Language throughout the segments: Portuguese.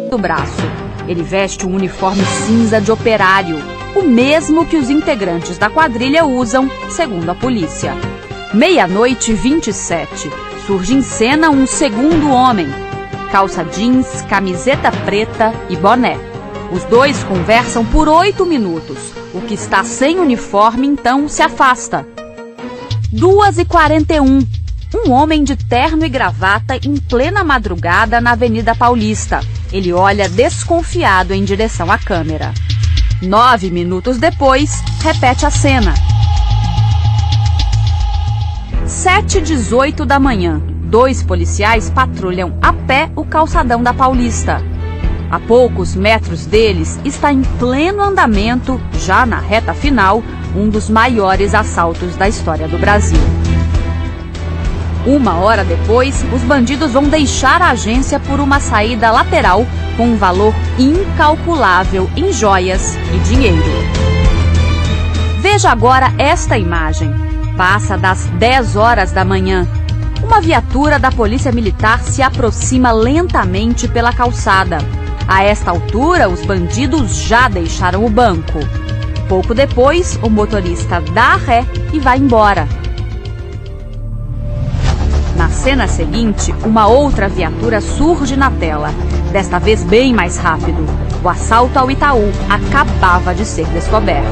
do braço. Ele veste um uniforme cinza de operário, o mesmo que os integrantes da quadrilha usam, segundo a polícia. 00:27, surge em cena um segundo homem. Calça jeans, camiseta preta e boné. Os dois conversam por 8 minutos. O que está sem uniforme, então, se afasta. 2:41. Um homem de terno e gravata em plena madrugada na Avenida Paulista. Ele olha desconfiado em direção à câmera. 9 minutos depois, repete a cena. 7:18 da manhã. 2 policiais patrulham a pé o calçadão da Paulista. A poucos metros deles está em pleno andamento, já na reta final, um dos maiores assaltos da história do Brasil. 1 hora depois, os bandidos vão deixar a agência por uma saída lateral com um valor incalculável em joias e dinheiro. Veja agora esta imagem. Passa das 10 horas da manhã. Uma viatura da Polícia Militar se aproxima lentamente pela calçada. A esta altura, os bandidos já deixaram o banco. Pouco depois, o motorista dá ré e vai embora. Na cena seguinte, uma outra viatura surge na tela, desta vez bem mais rápido. O assalto ao Itaú acabava de ser descoberto.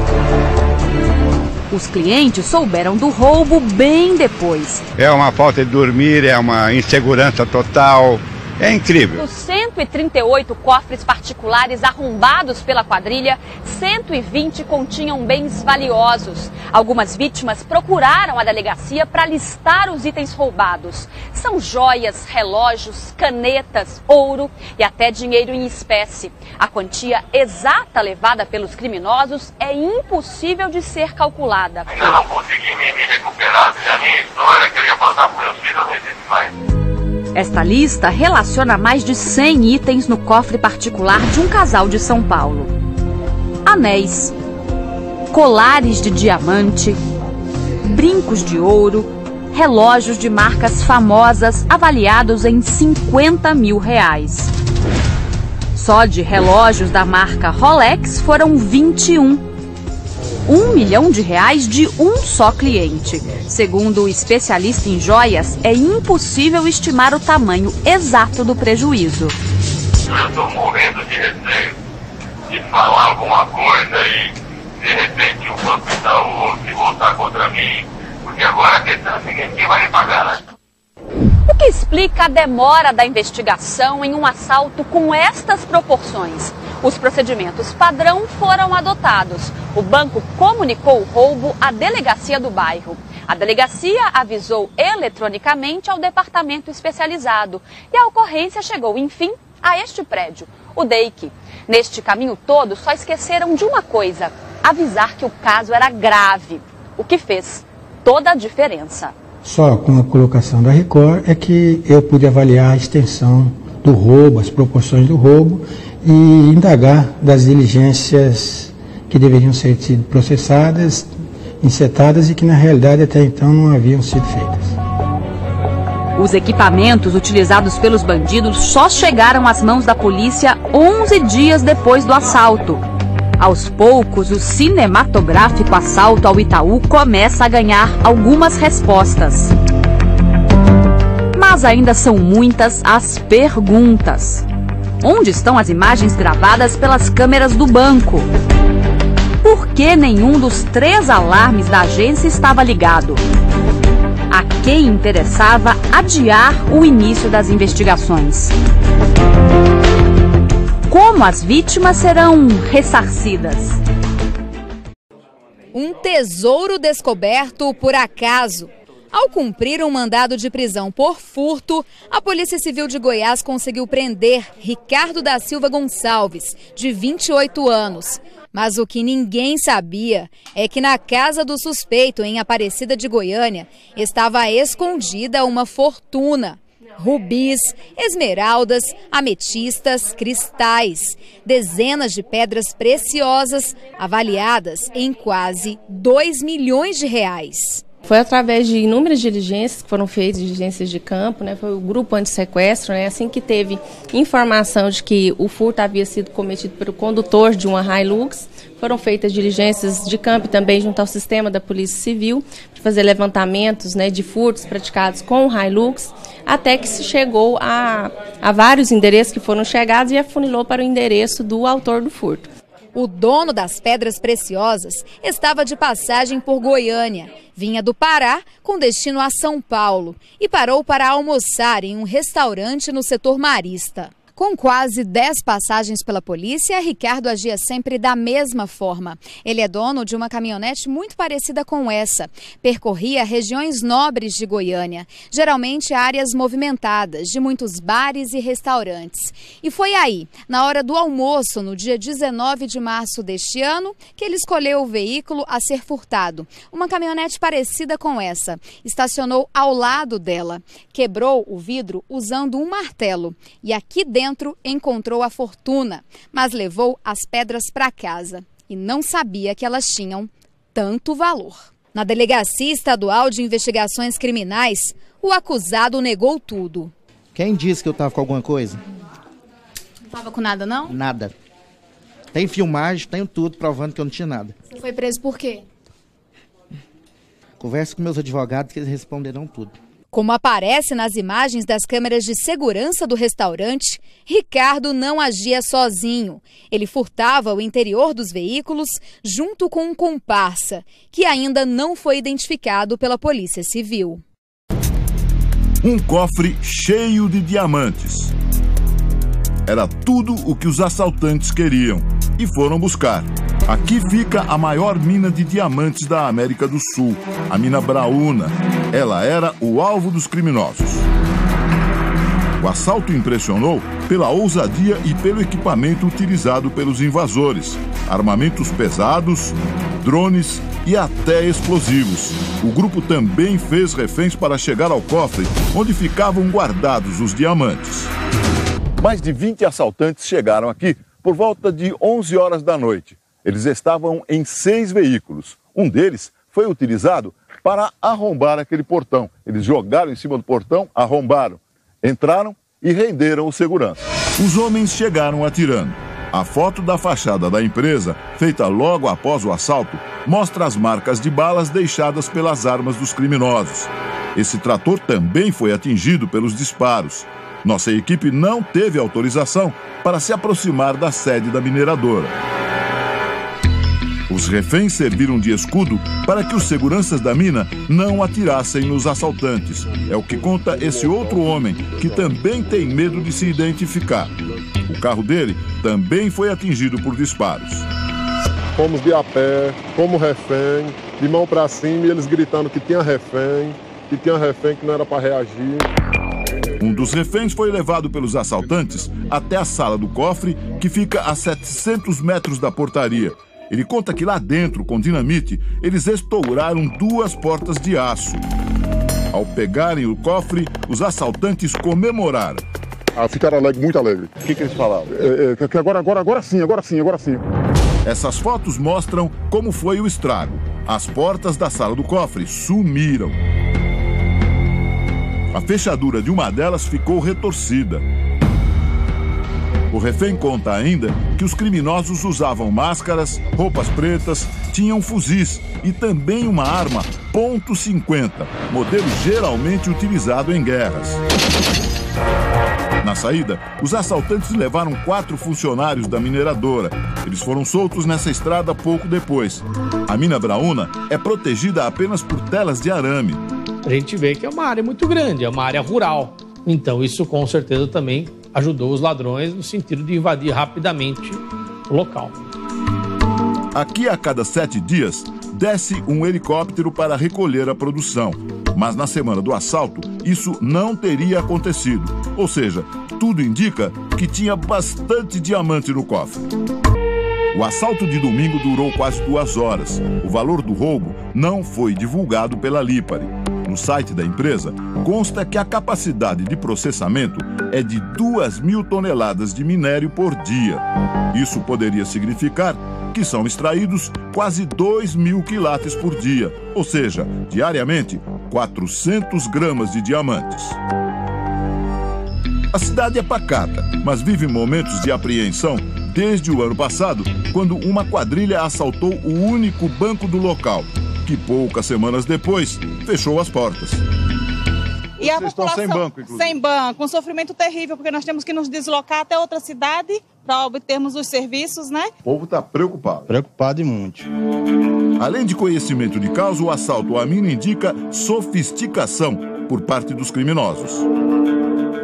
Os clientes souberam do roubo bem depois. É uma falta de dormir, é uma insegurança total. É incrível. Dos 138 cofres particulares arrombados pela quadrilha, 120 continham bens valiosos. Algumas vítimas procuraram a delegacia para listar os itens roubados. São joias, relógios, canetas, ouro e até dinheiro em espécie. A quantia exata levada pelos criminosos é impossível de ser calculada. Ainda não consegui me recuperar da minha história, que eu ia passar por meus filhos mais. Esta lista relaciona mais de 100 itens no cofre particular de um casal de São Paulo. Anéis, colares de diamante, brincos de ouro, relógios de marcas famosas avaliados em R$50 mil. Só de relógios da marca Rolex foram 21. R$1 milhão de um só cliente. Segundo o especialista em joias, é impossível estimar o tamanho exato do prejuízo. Eu estou morrendo de receio de falar alguma coisa e, de repente, o Banco Itaú se voltar contra mim, porque agora a questão é a seguinte: quem vai me pagar, né? O que explica a demora da investigação em um assalto com estas proporções? Os procedimentos padrão foram adotados. O banco comunicou o roubo à delegacia do bairro. A delegacia avisou eletronicamente ao departamento especializado. E a ocorrência chegou, enfim, a este prédio, o DEIC. Neste caminho todo, só esqueceram de uma coisa: avisar que o caso era grave. O que fez toda a diferença. Só com a colocação da Record é que eu pude avaliar a extensão do roubo, as proporções do roubo e indagar das diligências que deveriam ser sido processadas, insetadas e que na realidade até então não haviam sido feitas. Os equipamentos utilizados pelos bandidos só chegaram às mãos da polícia 11 dias depois do assalto. Aos poucos, o cinematográfico assalto ao Itaú começa a ganhar algumas respostas. Mas ainda são muitas as perguntas. Onde estão as imagens gravadas pelas câmeras do banco? Por que nenhum dos 3 alarmes da agência estava ligado? A quem interessava adiar o início das investigações? Como as vítimas serão ressarcidas? Um tesouro descoberto por acaso. Ao cumprir um mandado de prisão por furto, a Polícia Civil de Goiás conseguiu prender Ricardo da Silva Gonçalves, de 28 anos. Mas o que ninguém sabia é que na casa do suspeito, em Aparecida de Goiânia, estava escondida uma fortuna. Rubis, esmeraldas, ametistas, cristais, dezenas de pedras preciosas avaliadas em quase R$2 milhões. Foi através de inúmeras diligências que foram feitas, diligências de campo, né? Foi o grupo anti-sequestro, né? Assim que teve informação de que o furto havia sido cometido pelo condutor de uma Hilux, foram feitas diligências de campo e também junto ao sistema da Polícia Civil para fazer levantamentos, né, de furtos praticados com o Hilux, até que se chegou a vários endereços que foram chegados e afunilou para o endereço do autor do furto. O dono das pedras preciosas estava de passagem por Goiânia. Vinha do Pará com destino a São Paulo e parou para almoçar em um restaurante no setor marista. Com quase 10 passagens pela polícia, Ricardo agia sempre da mesma forma. Ele é dono de uma caminhonete muito parecida com essa. Percorria regiões nobres de Goiânia, geralmente áreas movimentadas, de muitos bares e restaurantes. E foi aí, na hora do almoço, no dia 19 de março deste ano, que ele escolheu o veículo a ser furtado. Uma caminhonete parecida com essa. Estacionou ao lado dela. Quebrou o vidro usando um martelo. E aqui dentro encontrou a fortuna, mas levou as pedras para casa e não sabia que elas tinham tanto valor. Na Delegacia Estadual de Investigações Criminais, o acusado negou tudo. Quem disse que eu estava com alguma coisa? Não estava com nada, não? Nada. Tem filmagem, tenho tudo provando que eu não tinha nada. Você foi preso por quê? Converse com meus advogados que eles responderão tudo. Como aparece nas imagens das câmeras de segurança do restaurante, Ricardo não agia sozinho. Ele furtava o interior dos veículos junto com um comparsa, que ainda não foi identificado pela Polícia Civil. Um cofre cheio de diamantes. Era tudo o que os assaltantes queriam e foram buscar. Aqui fica a maior mina de diamantes da América do Sul, a mina Braúna. Ela era o alvo dos criminosos. O assalto impressionou pela ousadia e pelo equipamento utilizado pelos invasores. Armamentos pesados, drones e até explosivos. O grupo também fez reféns para chegar ao cofre, onde ficavam guardados os diamantes. Mais de 20 assaltantes chegaram aqui por volta de 11 horas da noite. Eles estavam em 6 veículos. Um deles foi utilizado para arrombar aquele portão. Eles jogaram em cima do portão, arrombaram, entraram e renderam o segurança. Os homens chegaram atirando. A foto da fachada da empresa, feita logo após o assalto, mostra as marcas de balas deixadas pelas armas dos criminosos. Esse trator também foi atingido pelos disparos. Nossa equipe não teve autorização para se aproximar da sede da mineradora. Os reféns serviram de escudo para que os seguranças da mina não atirassem nos assaltantes. É o que conta esse outro homem, que também tem medo de se identificar. O carro dele também foi atingido por disparos. Fomos de a pé, como refém, de mão para cima, e eles gritando que tinha refém que não era para reagir. Um dos reféns foi levado pelos assaltantes até a sala do cofre, que fica a 700 metros da portaria. Ele conta que lá dentro, com dinamite, eles estouraram 2 portas de aço. Ao pegarem o cofre, os assaltantes comemoraram. Ficaram muito alegres. O que eles falavam? Que agora sim. Essas fotos mostram como foi o estrago. As portas da sala do cofre sumiram. A fechadura de uma delas ficou retorcida. O refém conta ainda que os criminosos usavam máscaras, roupas pretas, tinham fuzis e também uma arma .50, modelo geralmente utilizado em guerras. Na saída, os assaltantes levaram 4 funcionários da mineradora. Eles foram soltos nessa estrada pouco depois. A mina Braúna é protegida apenas por telas de arame. A gente vê que é uma área muito grande, é uma área rural. Então isso com certeza também ajudou os ladrões no sentido de invadir rapidamente o local. Aqui a cada 7 dias desce um helicóptero para recolher a produção. Mas na semana do assalto, isso não teria acontecido. Ou seja, tudo indica que tinha bastante diamante no cofre. O assalto de domingo durou quase 2 horas. O valor do roubo não foi divulgado pela Lipari. No site da empresa, consta que a capacidade de processamento é de 2.000 toneladas de minério por dia. Isso poderia significar que são extraídos quase 2.000 quilates por dia, ou seja, diariamente, 400 gramas de diamantes. A cidade é pacata, mas vive momentos de apreensão desde o ano passado, quando uma quadrilha assaltou o único banco do local, que poucas semanas depois fechou as portas. E a população estão sem banco, inclusive. Sem banco, um sofrimento terrível, porque nós temos que nos deslocar até outra cidade para obtermos os serviços, né? O povo está preocupado. Preocupado e muito. Além de conhecimento de causa, o assalto à mina indica sofisticação por parte dos criminosos.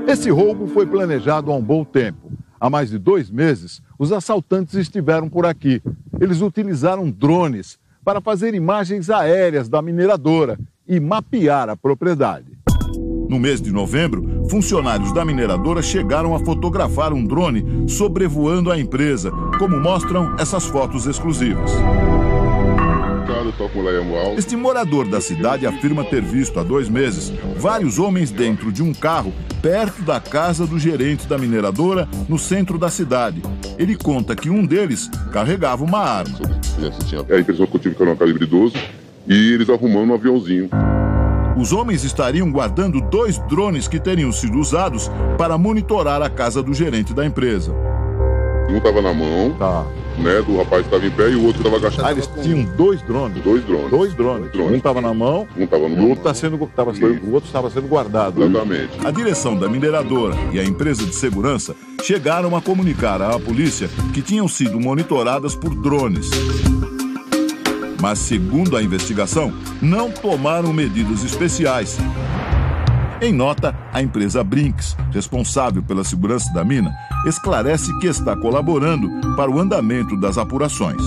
Esse roubo foi planejado há um bom tempo. Há mais de 2 meses, os assaltantes estiveram por aqui. Eles utilizaram drones para fazer imagens aéreas da mineradora e mapear a propriedade. No mês de novembro, funcionários da mineradora chegaram a fotografar um drone sobrevoando a empresa, como mostram essas fotos exclusivas. Este morador da cidade afirma ter visto há 2 meses vários homens dentro de um carro perto da casa do gerente da mineradora no centro da cidade. Ele conta que um deles carregava uma arma. A impressão que eu tive que era uma calibre 12 e eles arrumando um aviãozinho. Os homens estariam guardando 2 drones que teriam sido usados para monitorar a casa do gerente da empresa. Um estava na mão, né, do rapaz que estava em pé e o outro estava agachado. Eles tinham 2 drones? 2 drones. 2 drones. Um estava na mão, o outro estava sendo guardado. Exatamente. A direção da mineradora e a empresa de segurança chegaram a comunicar à polícia que tinham sido monitoradas por drones. Mas, segundo a investigação, não tomaram medidas especiais. Em nota, a empresa Brinks, responsável pela segurança da mina, esclarece que está colaborando para o andamento das apurações.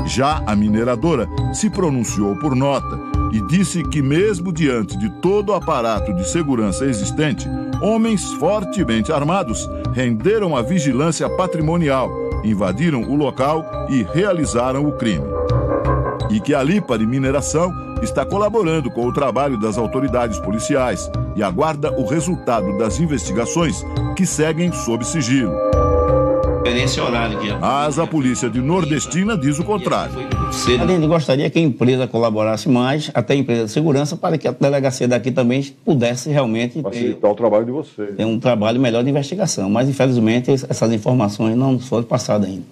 Já a mineradora se pronunciou por nota e disse que, mesmo diante de todo o aparato de segurança existente, homens fortemente armados renderam a vigilância patrimonial, invadiram o local e realizaram o crime. E que a Lipa de Mineração está colaborando com o trabalho das autoridades policiais e aguarda o resultado das investigações que seguem sob sigilo. Mas a polícia de Nordestina diz o contrário. A gente gostaria que a empresa colaborasse mais, até a empresa de segurança, para que a delegacia daqui também pudesse realmente facilitar o trabalho de vocês. Ter um trabalho melhor de investigação. Mas, infelizmente, essas informações não foram passadas ainda.